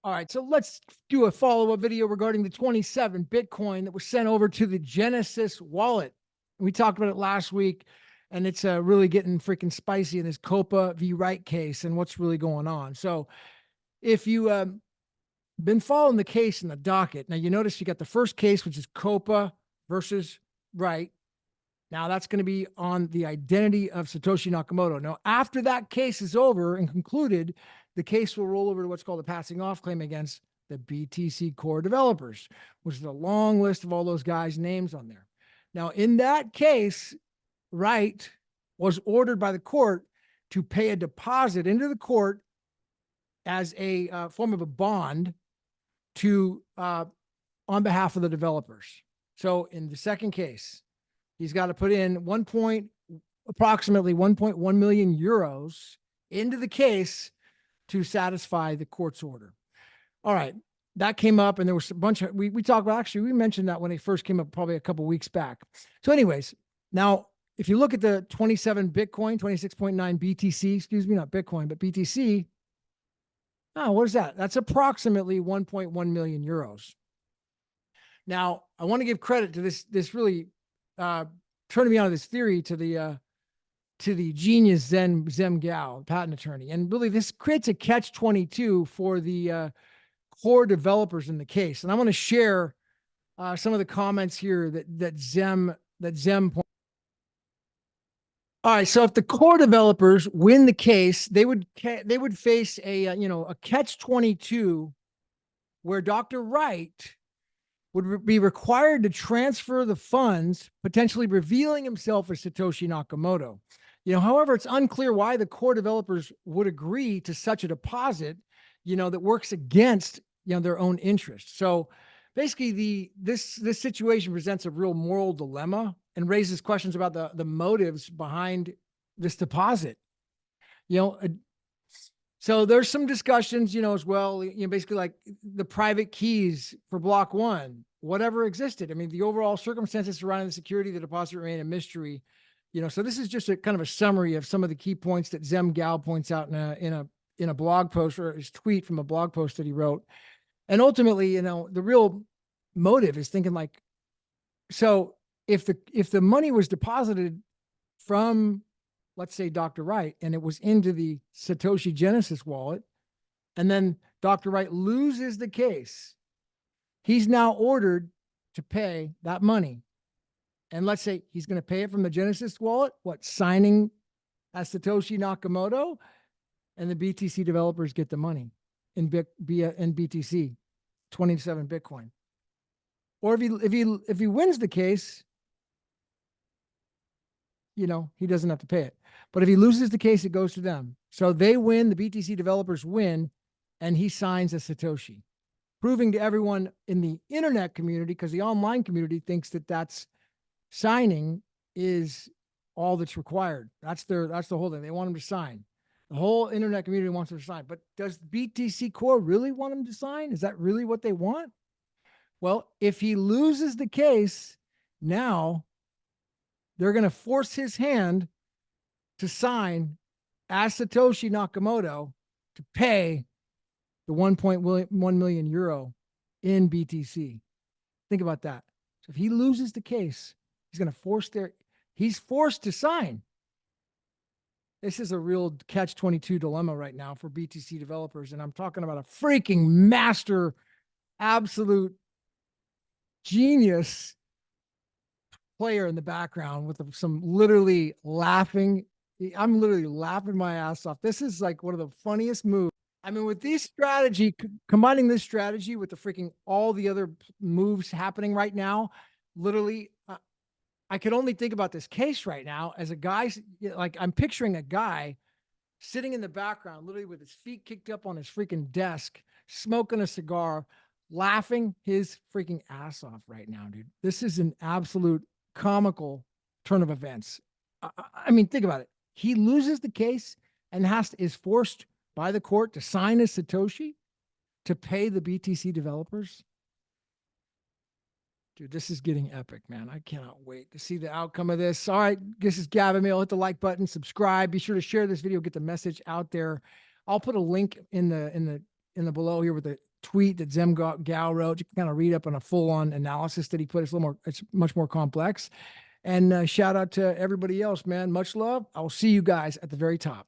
All right, so let's do a follow-up video regarding the 27 Bitcoin that was sent over to the Genesis wallet. We talked about it last week, and it's really getting freaking spicy in this COPA v. Wright case and what's really going on. So if you been following the case in the docket, now you notice you got the first case, which is COPA versus Wright. Now that's going to be on the identity of Satoshi Nakamoto. Now, after that case is over and concluded, the case will roll over to what's called a passing off claim against the BTC Core developers, which is a long list of all those guys' names on there. Now, in that case, Wright was ordered by the court to pay a deposit into the court as a form of a bond to on behalf of the developers. So in the second case, he's got to put in approximately 1.1 million euros into the case to satisfy the court's order. All right, that came up, and there was a bunch of we talked about. Actually, we mentioned that when it first came up, probably a couple of weeks back. So, anyways, now if you look at the 27 Bitcoin, 26.9 BTC, excuse me, not Bitcoin, but BTC. Oh, what is that? That's approximately 1.1 million euros. Now, I want to give credit to this really turning me on to this theory to the genius Zem Gao, patent attorney. And really, this creates a catch-22 for the core developers in the case. And I want to share some of the comments here that Zem All right, so if the core developers win the case, they would face a catch-22 where Dr. Wright would be required to transfer the funds, potentially revealing himself as Satoshi Nakamoto. However, it's unclear why the core developers would agree to such a deposit, that works against, their own interests. So basically this situation presents a real moral dilemma and raises questions about the motives behind this deposit. So there's some discussions, as well, basically like the private keys for block one, whatever existed. I mean, the overall circumstances surrounding the security of the deposit remain a mystery. So this is just a kind of a summary of some of the key points that Zem Gao points out in a blog post, or his tweet from a blog post that he wrote. And ultimately, the real motive is thinking like, so if the money was deposited from, let's say, Dr. Wright, and it was into the Satoshi Genesis wallet, and then Dr. Wright loses the case, he's now ordered to pay that money. And let's say he's going to pay it from the Genesis wallet, signing as Satoshi Nakamoto, and the BTC developers get the money in BTC, 27 Bitcoin. Or if he wins the case, he doesn't have to pay it. But if he loses the case, it goes to them. So they win, the BTC developers win, and he signs as Satoshi, proving to everyone in the internet community, because the online community thinks that's signing is all that's required. That's the whole thing. They want him to sign. The whole internet community wants him to sign. But does BTC Core really want him to sign? Is that really what they want? Well, if he loses the case, now they're going to force his hand to sign as Satoshi Nakamoto to pay the 1.1 million euro in BTC. Think about that. So if he loses the case, he's forced to sign. This is a real catch-22 dilemma right now for BTC developers. And I'm talking about a freaking master, absolute genius player in the background with some literally laughing. I'm literally laughing my ass off. This is like one of the funniest moves. I mean, with this strategy, combining this strategy with the freaking all the other moves happening right now, literally, I could only think about this case right now as a guy, like I'm picturing a guy sitting in the background, literally with his feet kicked up on his freaking desk, smoking a cigar, laughing his freaking ass off right now, dude. This is an absolute comical turn of events. I mean, think about it. He loses the case and is forced by the court to sign as Satoshi to pay the BTC developers. Dude, this is getting epic, man. I cannot wait to see the outcome of this. All right, this is Gavin Mail. Hit the like button, subscribe. Be sure to share this video, get the message out there. I'll put a link in the below here with tweet that Zem Gao wrote. You can kind of read up on a full-on analysis that he put. It's a little more, it's much more complex. And shout out to everybody else, man. Much love. I will see you guys at the very top.